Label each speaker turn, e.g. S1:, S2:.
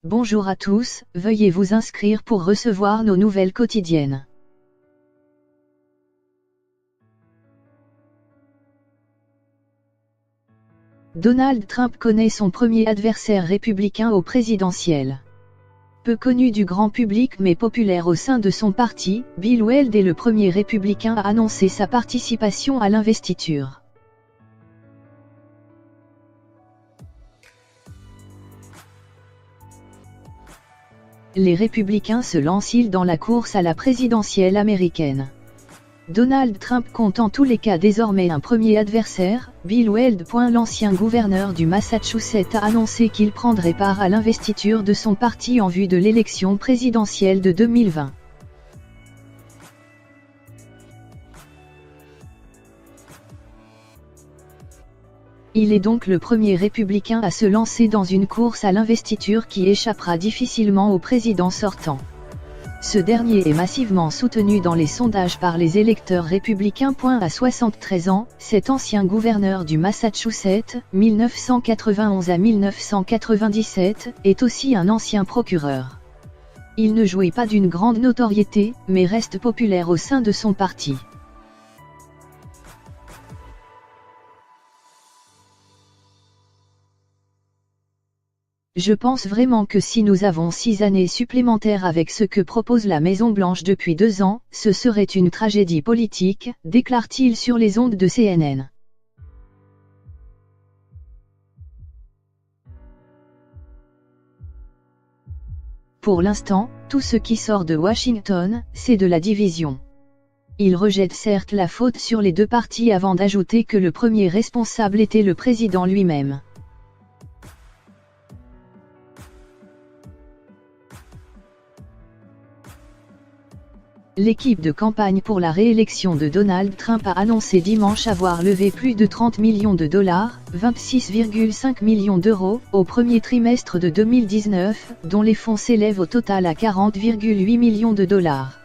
S1: Bonjour à tous, veuillez vous inscrire pour recevoir nos nouvelles quotidiennes. Donald Trump connaît son premier adversaire républicain au présidentiel. Peu connu du grand public mais populaire au sein de son parti, Bill Weld est le premier républicain à annoncer sa participation à l'investiture. Les républicains se lancent-ils dans la course à la présidentielle américaine? Donald Trump compte en tous les cas désormais un premier adversaire, Bill Weld. L'ancien gouverneur du Massachusetts a annoncé qu'il prendrait part à l'investiture de son parti en vue de l'élection présidentielle de 2020. Il est donc le premier républicain à se lancer dans une course à l'investiture qui échappera difficilement au président sortant. Ce dernier est massivement soutenu dans les sondages par les électeurs républicains. À 73 ans, cet ancien gouverneur du Massachusetts, 1991 à 1997, est aussi un ancien procureur. Il ne jouit pas d'une grande notoriété, mais reste populaire au sein de son parti. Je pense vraiment que si nous avons 6 années supplémentaires avec ce que propose la Maison-Blanche depuis 2 ans, ce serait une tragédie politique, déclare-t-il sur les ondes de CNN. Pour l'instant, tout ce qui sort de Washington, c'est de la division. Il rejette certes la faute sur les deux partis avant d'ajouter que le premier responsable était le président lui-même. L'équipe de campagne pour la réélection de Donald Trump a annoncé dimanche avoir levé plus de 30 millions de dollars, 26,5 millions d'euros, au premier trimestre de 2019, dont les fonds s'élèvent au total à 40,8 millions de dollars.